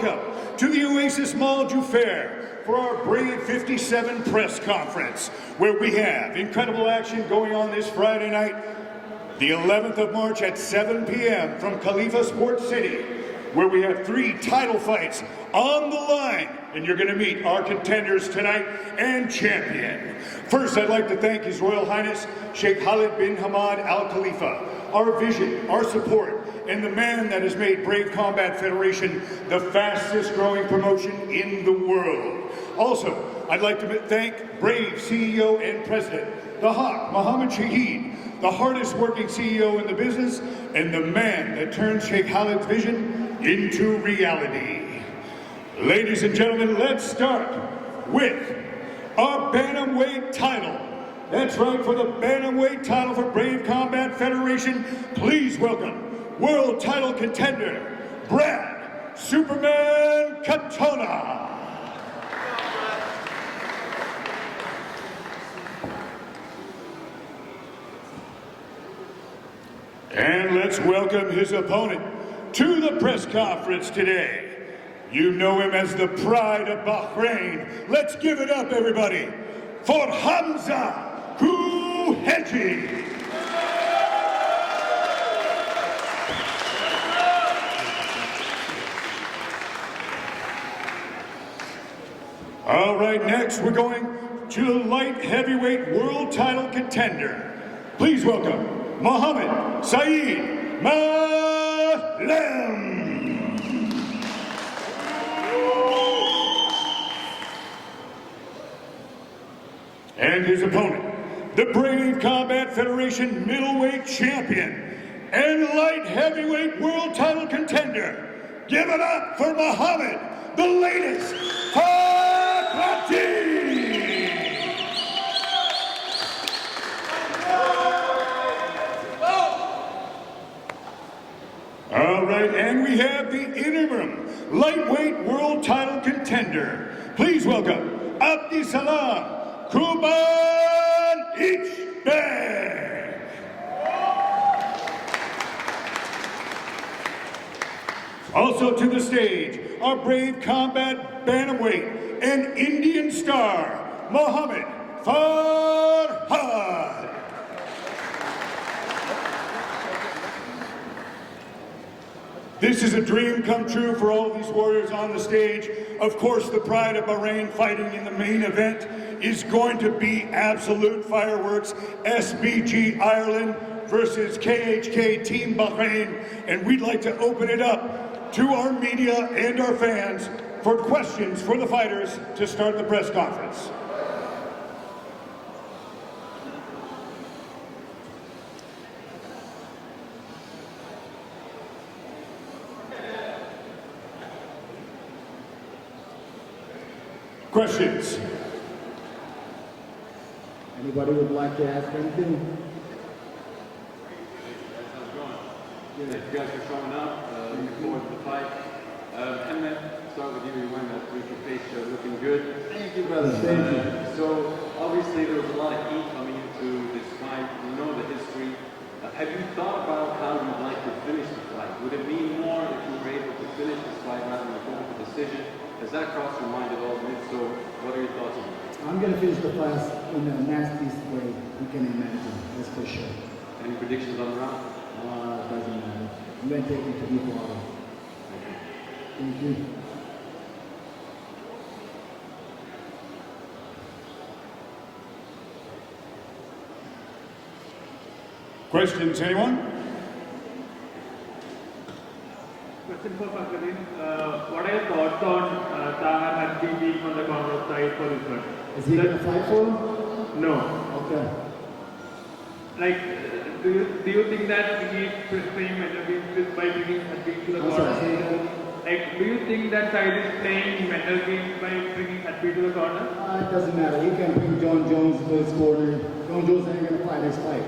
welcome to the Oasis Mall du Fair for our Brave 57 press conference, where we have incredible action going on this Friday night, the 11th of March at 7 p.m. from Khalifa Sports City, where we have 3 title fights on the line, and you're going to meet our contenders tonight and champion. First, I'd like to thank His Royal Highness Sheikh Khalid bin Hamad Al Khalifa, our vision, our support, and the man that has made Brave Combat Federation the fastest growing promotion in the world. Also, I'd like to thank Brave CEO and President, the Hawk, Mohammed Shaheed, the hardest working CEO in the business, and the man that turned Sheikh Khalid's vision into reality. Ladies and gentlemen, let's start with our Bantamweight title. That's right, for the Bantamweight title for Brave Combat Federation, please welcome world title contender, Brad Superman Katona. And let's welcome his opponent to the press conference today. You know him as the pride of Bahrain. Let's give it up, everybody, for Hamza Kuheji. All right, next we're going to the light heavyweight world title contender. Please welcome Mohammed Saeed Malem. And his opponent, the Brave Combat Federation Middleweight Champion and light heavyweight world title contender. Give it up for Mohammed, the latest Fakrati! All right, and we have the interim lightweight world title contender. Please welcome Abdisalam Kuban Ichbek. Also to the stage, our Brave Combat Bantamweight and Indian star, Mohammed Farhad. This is a dream come true for all these warriors on the stage. Of course, the pride of Bahrain fighting in the main event is going to be absolute fireworks. SBG Ireland versus KHK Team Bahrain. And we'd like to open it up to our media and our fans for questions for the fighters to start the press conference. Questions? Anybody would like to ask anything? Thank you guys for showing up. Looking forward to the fight. Emmet, start with you. You went at 3 pace, looking good. Thank you, brother. Thank you. So obviously there was a lot of heat coming into this fight. You know the history. Have you thought about how you'd like to finish the fight? Would it mean more if you were able to finish this fight rather than go with the decision? Has that crossed your mind at all? And if so, what are your thoughts on it? I'm going to finish the fight in the nastiest way you can imagine, that's for sure. Any predictions on the round? Doesn't matter. I'm going to take it to be water. Thank you. Questions, anyone? Question for Fakhruddin. What are your thoughts on Tahar Hadji being on the corner side for this one? Is he going to fight for him? No. Okay. Like, do you think that he is playing mental games by bringing Hadji to the I'm sorry, say corner? that. Like, do you think that Saeed is playing mental games by bringing Hadji to the corner? It doesn't matter. He can bring John Jones to his corner. John Jones ain't going to fight his fight.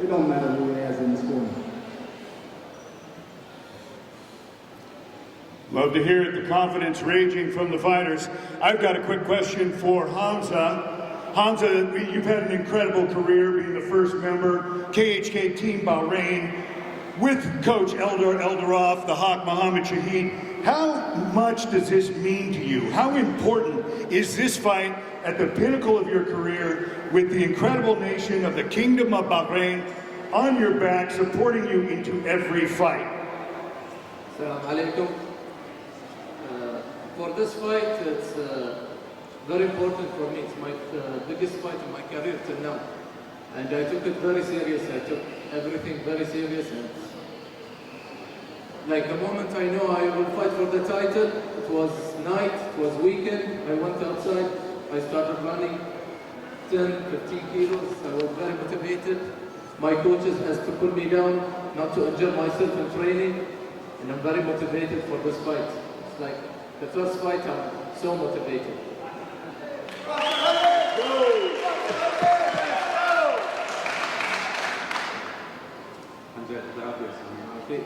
It don't matter who he has in his corner. Love to hear the confidence raging from the fighters. I've got a quick question for Hamza. Hamza, you've had an incredible career being the first member, KHK Team Bahrain, with Coach Eldar Eldaroff, the Hawk Mohammed Shaheed. how much does this mean to you? How important is this fight at the pinnacle of your career with the incredible nation of the Kingdom of Bahrain on your back, supporting you into every fight? Assalamu alaikum. For this fight, it's very important for me. It's my biggest fight in my career till now. And I took it very serious. I took everything very serious. And like the moment I know I will fight for the title, it was night, it was weekend. I went outside, I started running 10, 15 kilos. I was very motivated. My coaches has to pull me down, not to injure myself in training. And I'm very motivated for this fight. It's like the first fight, I'm so motivated. Okay,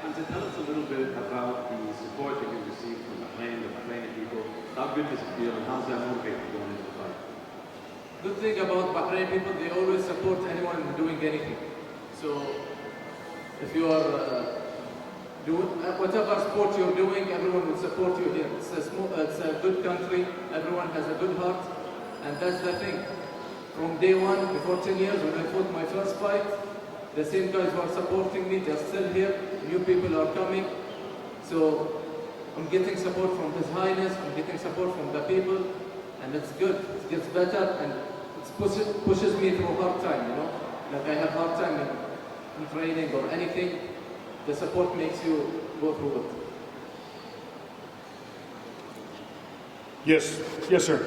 Hamza, tell us a little bit about the support that you received from Bahrain, the Bahraini people. How good does it feel, and how does that motivate you going into the fight? Good thing about Bahrain people, they always support anyone doing anything. So if you are doing whatever sport you're doing, everyone will support you here. It's a good country, everyone has a good heart, and that's the thing. From day one, before 10 years, when I fought my first fight, the same guys who are supporting me, they're still here, new people are coming. So I'm getting support from His Highness, I'm getting support from the people, and it's good, it gets better, and it pushes me through hard time, you know? Like I have hard time in training or anything, the support makes you go through it. Yes, yes, sir.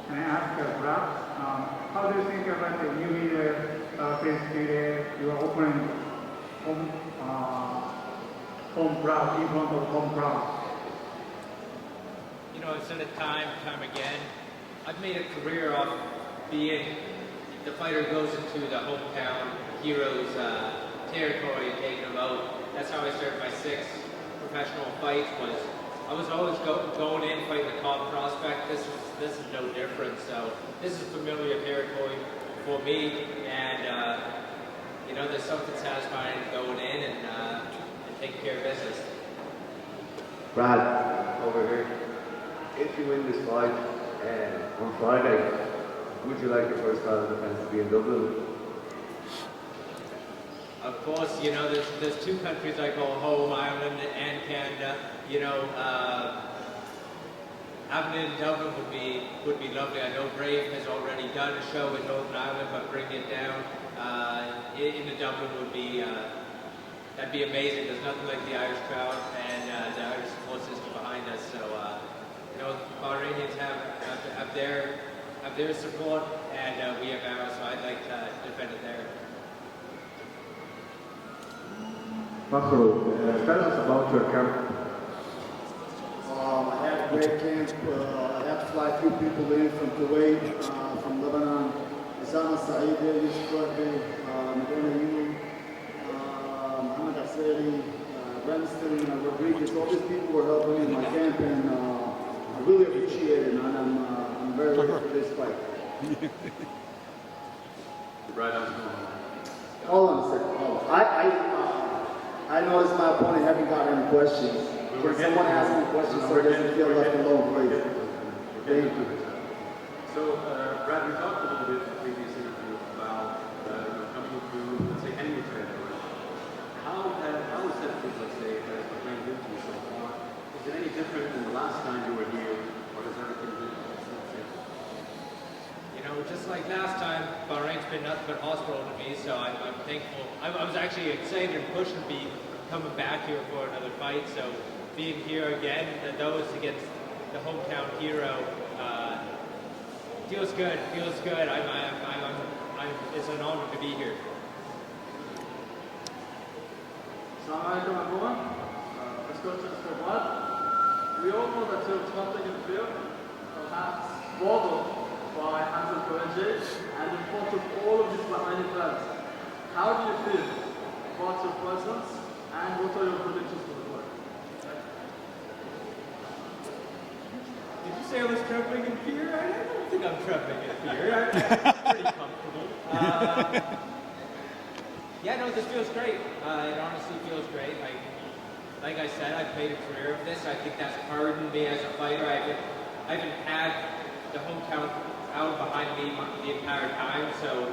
Can I ask Brad, how do you think about the new year, phase today? You are opening home crowd, in front of home crowd. You know, I've said it time again. I've made a career off being the fighter who goes into the hometown hero's territory and taking them out. That's how I started my 6 professional fights. I was always going in fighting the top prospect. This is no different. So this is familiar territory for me, and you know, there's something satisfying going in and taking care of business. Brad, over here. If you win this fight on Friday, would you like your first title defense to be in Dublin? Of course, you know, there's 2 countries I call home, Ireland and Canada. You know, having it in Dublin would be lovely. I know Brave has already done a show in Northern Ireland, but bringing it down into Dublin would be that'd be amazing. There's nothing like the Irish crowd and the Irish support system behind us. So you know, Bahrainians have their support, and we have ours. So I'd like to defend it there. Makro, tell us about your camp. I had a great camp. I had to fly a few people in from Kuwait, from Lebanon. Saeed, Saeed, Remston, Rodriguez. All these people were helping me in my camp, and I really appreciate it, and I'm very ready for this fight. Right on. Hold on a second. Hold on. I noticed my opponent haven't got any questions. Can someone ask me questions so it doesn't feel left alone, please? Thank you. So, Brad, we talked a little bit in the previous interview about coming through, let's say, enemy territory. How is that, let's say, Bahrain been to you so far? Is it any different than the last time you were here, or does everything do the same? You know, just like last time, Bahrain's been nothing but hospital to me, so I'm thankful. I was actually excited and pushing to be coming back here for another fight, so being here again, and those against the hometown hero, feels good. It's an honor to be here. Assalamu alaikum everyone. Let's go to Mr. Vlad. We all know that you're traveling in the field, perhaps modeled by Hamza Koreji and in front of all of these Bahraini fans. How do you feel about your presence and what are your predictions for the fight? Did you say I was trembling in fear? I don't think I'm trembling in fear. I'm pretty comfortable. Yeah, no, this feels great. It honestly feels great. like I said, I've made a career of this. I think that's hardened me as a fighter. I haven't had the hometown crowd behind me the entire time, so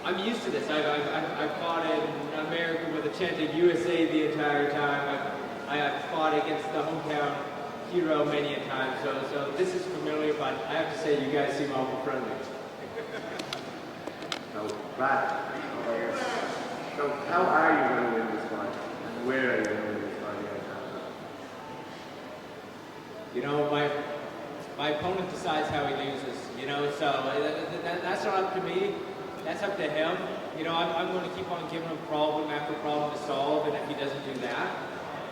I'm used to this. I've fought in America with a chanting USA the entire time. I have fought against the hometown hero many a time, so this is familiar, but I have to say you guys seem awful friendly. So, Brad, so how are you going to win this fight? And where are you going to win this fight against Hamza? You know, my opponent decides how he loses, you know, so that's not up to me. That's up to him. You know, I'm going to keep on giving him problem after problem to solve, and if he doesn't do that,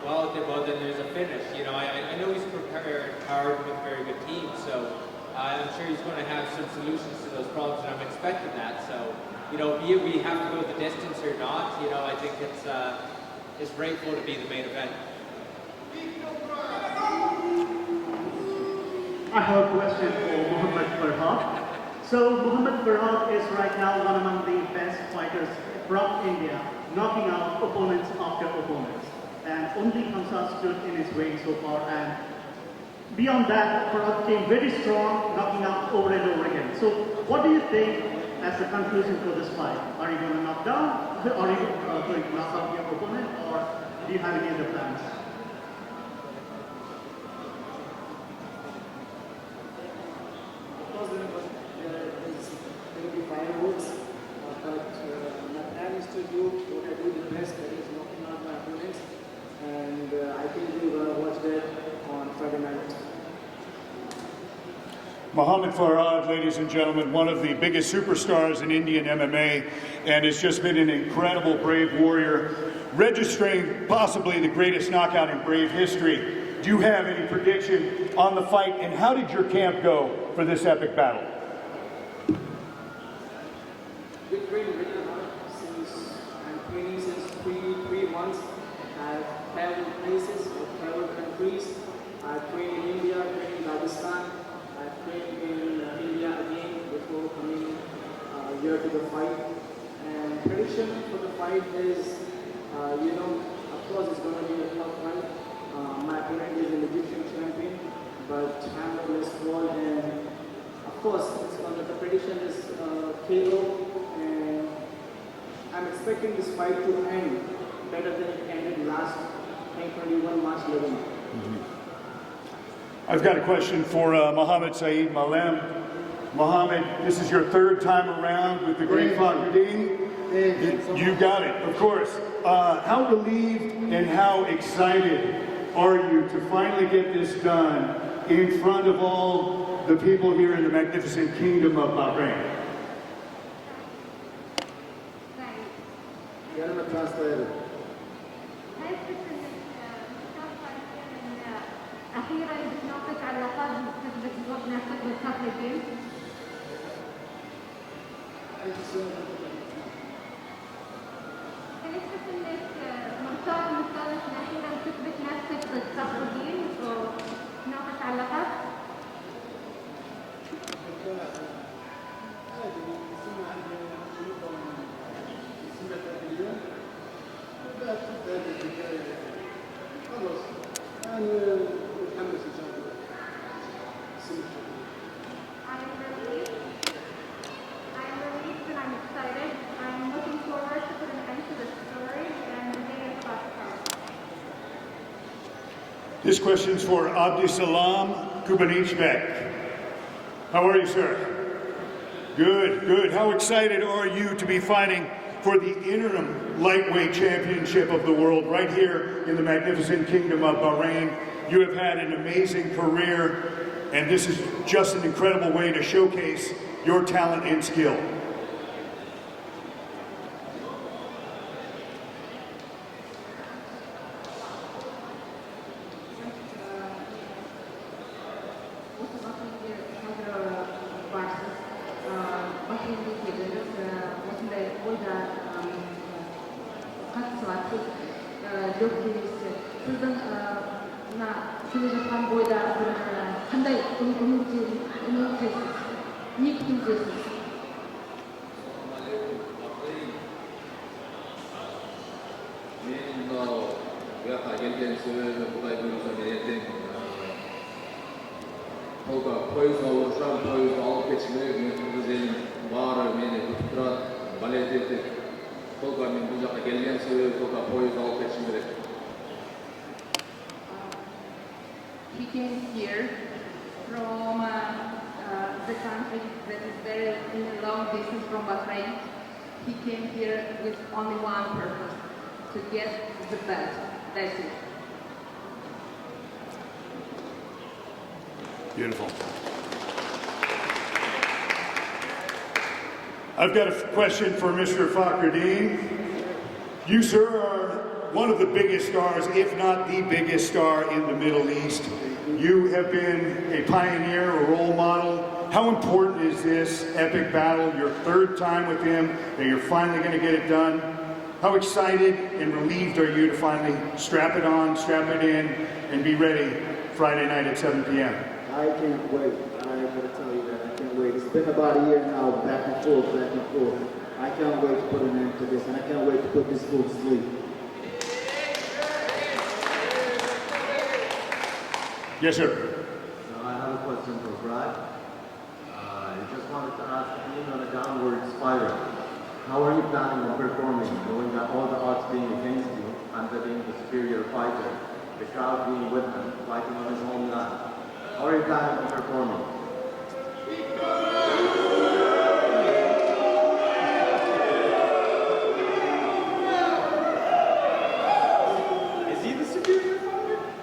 well, then there's a finish. You know, I know he's prepared hard with a very good team, so I'm sure he's going to have some solutions to those problems, and I'm expecting that. So, you know, be it we have to go the distance or not, you know, I think it's grateful to be the main event. I have a question for Muhammad Farhad. So Muhammad Farhad is right now one among the best fighters from India, knocking out opponents after opponents. And only Hamza stood in his way so far. And beyond that, Farhad came very strong, knocking out over and over again. So what do you think as the conclusion for this fight? Are you going to knock down? Are you going to knock out your opponent? Or do you have any other plans? There will be fireworks, but my plan is to do what I do the best, that is knocking out my opponents, and I think we will watch that on Friday night. Muhammad Farhad, ladies and gentlemen, one of the biggest superstars in Indian MMA, and has just been an incredible brave warrior, registering possibly the greatest knockout in brave history. Do you have any prediction on the fight, and how did your camp go for this epic battle? Been training really hard since I'm training since three months. I've traveled places, I've traveled countries. I've trained in India, trained in Rajasthan. I've trained in India again before coming here to the fight. And prediction for the fight is, you know, of course it's going to be a tough fight. My opponent is an Egyptian champion, but I'm not less small, and of course the prediction is KO. I'm expecting this fight to end better than it ended last 21 March 11. I've got a question for Mohammed Saeed Malem. Mohammed, this is your third time around with the great Bahrain. You got it, of course. How relieved and how excited are you to finally get this done in front of all the people here in the magnificent kingdom of Bahrain? كلمة ترانسليتر. أخيرا بتناقش على لقب كسبت وقتنا كسبت كافي جيم. نحس إنك مختار أخيرا تثبت نفسك ضد كافي جيم وناقش على اللقب. خلاص أنا متحمس إن شاء الله. I'm relieved and I'm excited. I'm looking forward to put an end to the story and the day is about to come. This question's for Abdisalam Kubanichbek. How are you, sir? Good, good. How excited are you to be fighting for the interim lightweight championship of the world right here in the magnificent kingdom of Bahrain? You have had an amazing career, and this is just an incredible way to showcase your talent and skill. Men uyaqa kelgan себеби Кудай буюрса мен эртең толго поездга урушам, поездду алып кетишим керек, мен кыргыз элинин баары мени күтүп турат, балет этип. Толго мен бул жака келген себеби толго поездду алып кетишим керек. He came here from the country that is very in a long distance from Bahrain. He came here with only one purpose, to get the belt. That's it. Beautiful. I've got a question for Mr. Fakhruddin. You, sir, are one of the biggest stars, if not the biggest star in the Middle East. You have been a pioneer, a role model. How important is this epic battle, your third time with him, that you're finally going to get it done? How excited and relieved are you to finally strap it on, strap it in, and be ready Friday night at 7 p.m.? I can't wait. I'm going to tell you that. I can't wait. It's been about a year now, back and forth, back and forth. I can't wait to put an end to this, and I can't wait to put this fool to sleep. Yes, sir. So I have a question for Brad. I just wanted to ask, being on a downward spiral, how are you planning on performing, knowing that all the odds being against you, and that being the superior fighter, the crowd being with him, fighting on his own land? How are you planning on performing? Is he the superior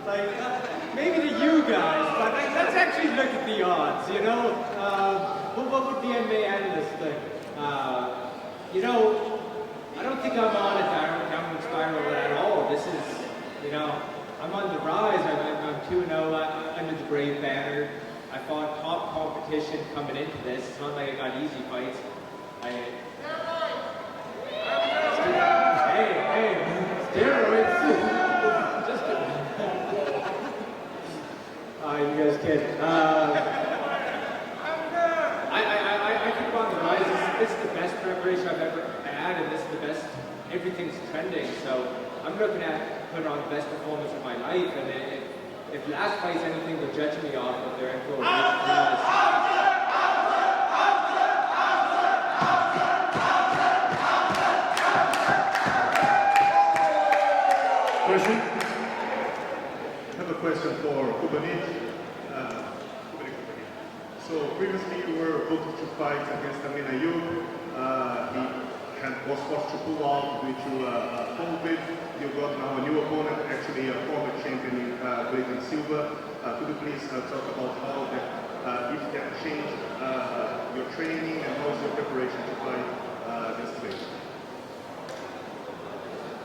fighter? Like, maybe to you guys, but like, let's actually look at the odds, you know? What would the MMA analyst think? You know, I don't think I'm on a downward spiral at all. This is, you know, I'm on the rise. I'm 2-0 under the Brave banner. I fought top competition coming into this. It's not like I got easy fights. Hey, steroids. Just kidding. You guys kid. I think I'm on the rise. This is the best preparation I've ever had, and this is the best. Everything's trending, so I'm looking at putting on the best performance of my life. And if last fight's anything they're judging me off of, they're in for a Question? I have a question for Kubanit. So previously you were booked to fight against Amin Ayub. He was forced to pull out due to COVID. You got now a new opponent, actually a former champion in Clayton Silva. Could you please talk about how that, if that changed your training and how's your preparation to fight against Clayton?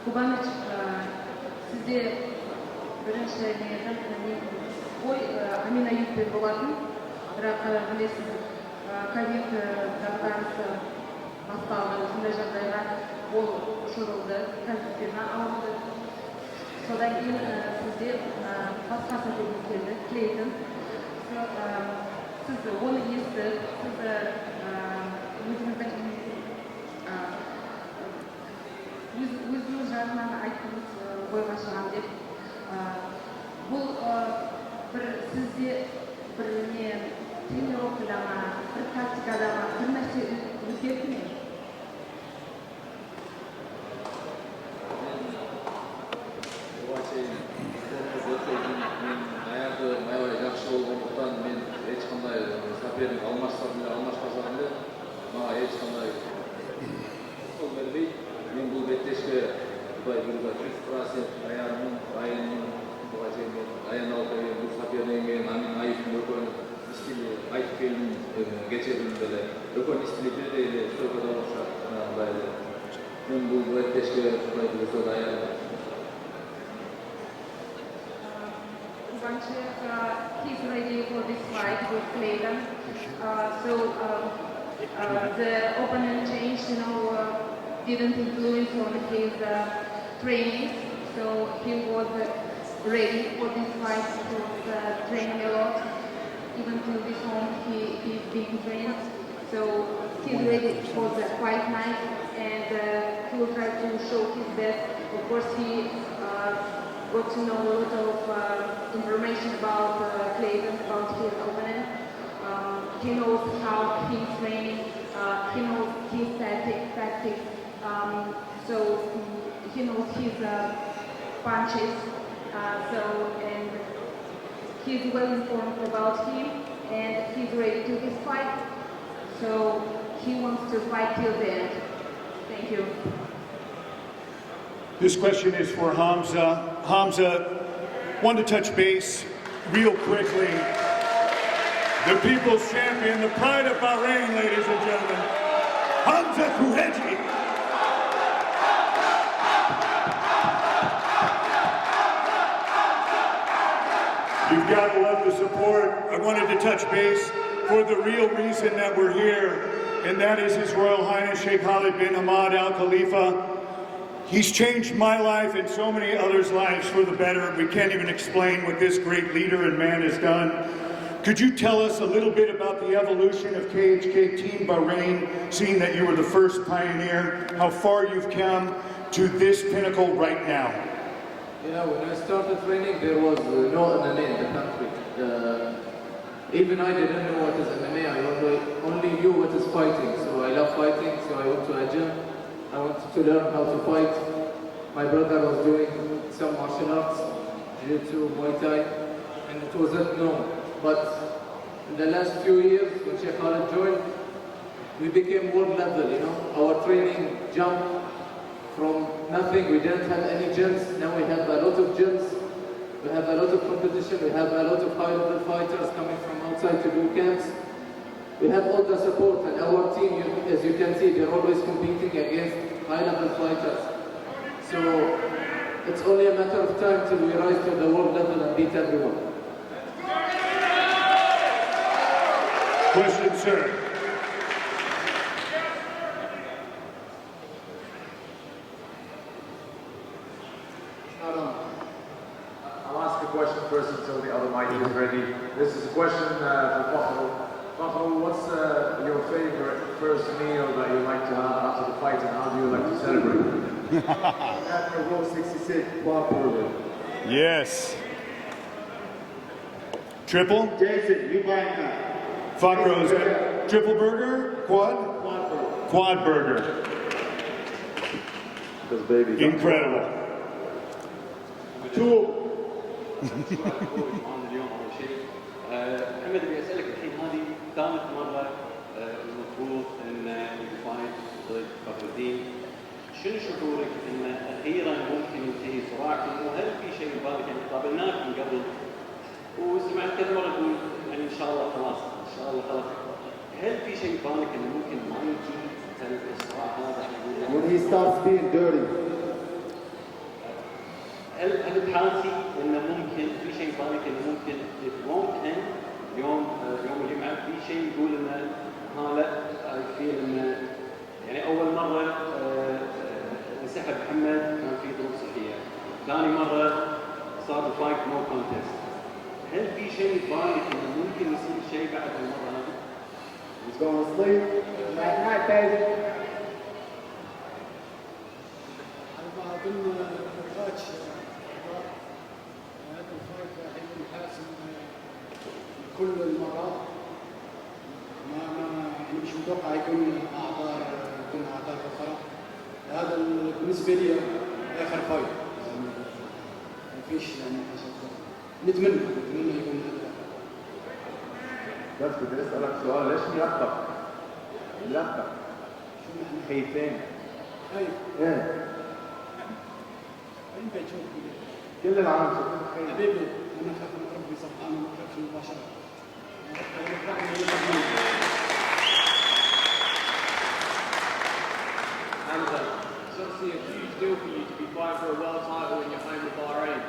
Kubanich, sizde birinchi me'dan qo'y Amin Ayub deb bo'ladi. Biroq bilasiz, COVID dog'darasi басталды, осындай жағдайға ол ұшырылды, конфеттермен ауырды. Содан кейін сізде басқа сәтегіз келді, Клейтон. Сіз оны естіп, сіз өзіңіз жағынан айттыңыз ойға шығам деп. Бұл бір сізде бір тренировкада ма, бір тактикада ма, бір нәрсе өзгерді ме? Аяғы аябай жақсы болғандықтан мен ешқандай соперник алмаспасам да маған ешқандай қол бермей, мен бұл беттешке Құдай бұйырса 100% аяғымның, аян алып келген бұл сопернигимен Амин Айыптың өркөн стили айтып келдім кечедің деле өркөн стили бирдей стойкада окшоп мындай мен бұл беттешке Құдай бұйырса даярмын. He's ready for this fight with Clayton. The opponent change, didn't influence on his training. So he was ready for this fight. He was training a lot. Even till this moment, he's being trained. So he's ready for the fight night, and he will try to show his best. Of course, he got to know a lot of information about Clayton, about his opponent. He knows how he's training, he knows his tactics, so he knows his punches, and he's well informed about him, and he's ready to this fight, so he wants to fight till the end. Thank you. This question is for Hamza. Hamza, want to touch base real quickly. The people's champion, the pride of Bahrain, ladies and gentlemen, Hamza Kuheji. You've got to love the support. I wanted to touch base for the real reason that we're here, and that is His Royal Highness Sheikh Khalid bin Hamad Al Khalifa. He's changed my life and so many others' lives for the better. We can't even explain what this great leader and man has done. Could you tell us a little bit about the evolution of KHK Team Bahrain, seeing that you were the first pioneer, how far you've come to this pinnacle right now? Yeah, when I started training, there was no MMA in the country. Even I didn't know what is MMA. I only knew what is fighting. So I love fighting, so I went to a gym. I wanted to learn how to fight. My brother was doing some martial arts, jiu-jitsu, Muay Thai, and it wasn't known. But in the last few years, when Sheikh Khalid joined, we became world level, you know. Our training jumped from nothing. We didn't have any gyms. Now we have a lot of gyms. We have a lot of competition. We have a lot of high-level fighters coming from outside to do camps. We have all the support, and our team, as you can see, they're always competing against high-level fighters. So it's only a matter of time till we rise to the world level and beat everyone. Question, sir. I'll ask a question first until the other mic is ready. This is a question for Bahrain. Bahrain, what's your favorite first meal that you like to have after the fight, and how do you like to celebrate? At the Row 66 quad burger. Yes. Triple? Jason, you buy that. Fakro, is that triple burger? Quad? Quad burger. Quad burger. Because baby. Incredible. Two. محمد ابي اسالك الحين هذه ثالث مره المفروض ان الفايت ضد فخر الدين، شنو شعورك ان اخيرا ممكن ينتهي صراعكم؟ وهل في شيء ببالك؟ يعني قابلناك من قبل وسمعت كذا مره تقول يعني ان شاء الله خلاص ان شاء الله خلاص، هل في شيء ببالك انه ممكن ما يجي الصراع هذا؟ When he starts being dirty. هل بحالتي انه ممكن في شيء بالك انه ممكن ممكن يوم الجمعه في شيء يقول انه ها لا في انه يعني اول مره انسحب محمد كان في ظروف صحيه، ثاني مره صار الفايت نو كونتست، هل في شيء ببالك انه ممكن يصير شيء بعد المره هذه؟ He's going to sleep. Night night, baby. أنا أظن الفايت هذا الفايت راح يكون حاسم كل المرات. ما مش متوقع يكون أعضاء أخرى. هذا بالنسبة لي آخر فايت. ما فيش يعني نتمنى يكون هذا. بس بدي اسالك سؤال، ليش ملقب؟ ملقب خيفين. خايف. ايه انت تشوف كل العالم شايفين خايف. حبيبي انا اخاف من ربي سبحانه ما اخافش مباشره. Hamza, it's obviously a huge deal for you to be fighting for a world title in your home of Bahrain.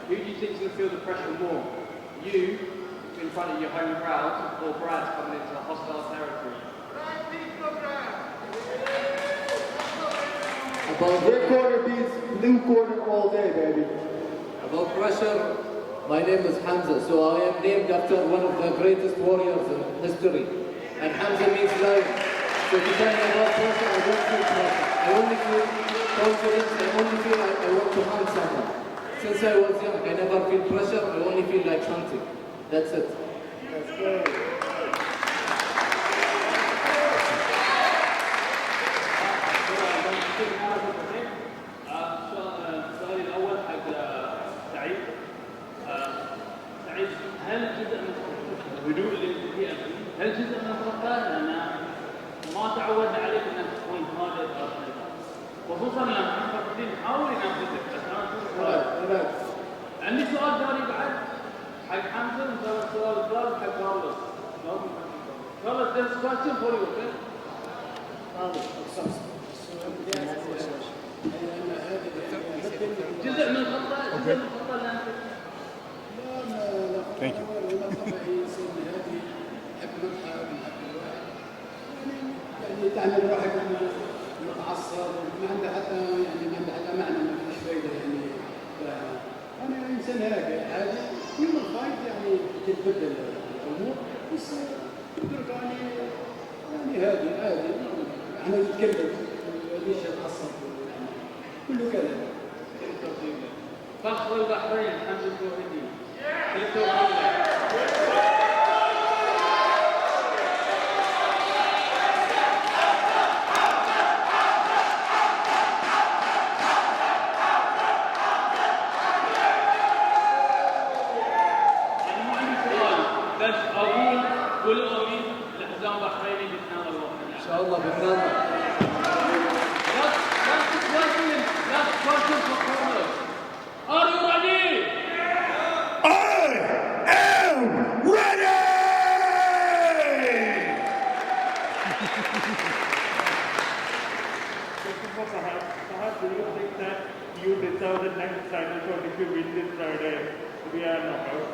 Who do you think is going to feel the pressure more? You, in front of your home crowd, or Brad coming into a hostile territory? About red corner beats blue corner all day, baby. About pressure, my name is Hamza, so I am named after one of the greatest warriors in history. And Hamza means lion. So if you tell me about pressure, I don't feel pressure. I only feel confidence, I only feel I want to harm someone. since I was young, I never feel pressure, I only feel like hunting. That's it. That's good. السؤال الاول حق سعيد. سعيد، هل جزء من الهدوء اللي فيه هل جزء من الخطه لان ما تعودنا عليك انك تكون هادئ خصوصا لما المفروضين نحاول ننفذك بس انا عندي سؤال ثاني بعد حق حمزه وسؤال ثالث حق كارلوس. كارلوس there's a question for you, okay? جزء من الخطه اللي انت Thank you. يعني تعمل روحك متعصب ما عنده حتى يعني ما عنده حتى معنى ما فيش فايده يعني انا انسان هيك عادي يوم الفايت يعني تتبدل الامور بس درجاني يعني هادي عادي احنا نتكلم ليش اتعصب يعني كله كلام. فخر البحرين حمزه التوحيدي. بالتوفيق. بس اقول قولوا امين لحزام بحريني بتناول واحد ان شاء الله بنتناول. Last question for Carlos. Are you ready? I am ready! Perhaps do you think that you deserve the next title shot if you win this Friday to be a knockout?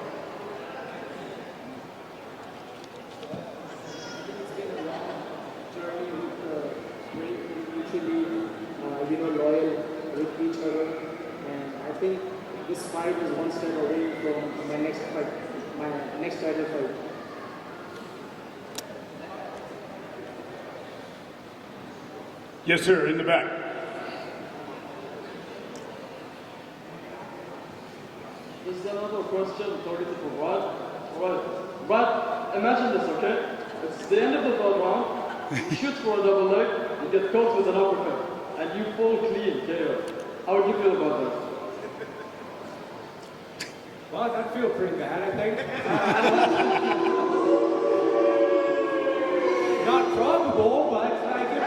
Mutually, loyal with each other, and I think this fight is one step away from my next fight, my next title fight. Yes, sir, in the back. This is another question according to Brad. Alright, Brad, imagine this, okay? It's the end of the third round. You shoot for a double leg, you get caught with an uppercut, and you fall clean, KO. How would you feel about that? Well, I'd feel pretty bad, I think. Not probable, but I give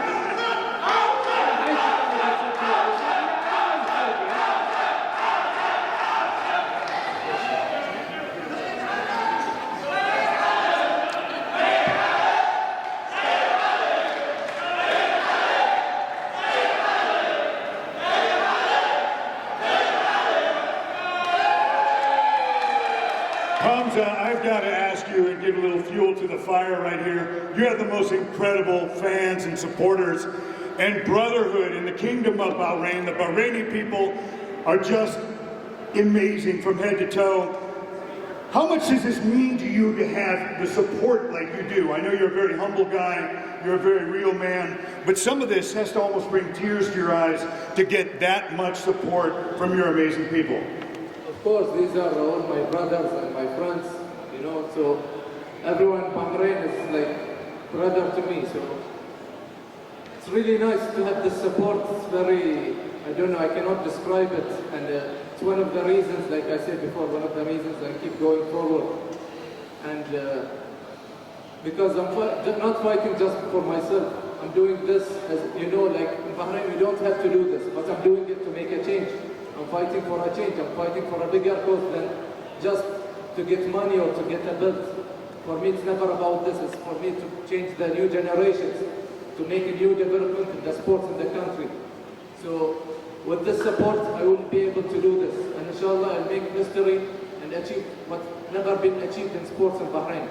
Hamza, I've got to ask you and give a little fuel to the fire right here. You have the most incredible fans and supporters and brotherhood in the kingdom of Bahrain. The Bahraini people are just amazing from head to toe. How much does this mean to you to have the support like you do? I know you're a very humble guy, you're a very real man, but some of this has to almost bring tears to your eyes to get that much support from your amazing people. Of course, these are all my brothers and my friends, so everyone in Bahrain is like brother to me, so it's really nice to have this support. It's very, I don't know, I cannot describe it, and it's one of the reasons, like I said before, one of the reasons I keep going forward. And because I'm not fighting just for myself, I'm doing this, as you know, like in Bahrain we don't have to do this, but I'm doing it to make a change. I'm fighting for a change, I'm fighting for a bigger cause than just to get money or to get a belt. For me it's never about this, it's for me to change the new generations, to make a new development in the sports in the country. So with this support I will be able to do this, and inshallah I'll make history and achieve what's never been achieved in sports in Bahrain.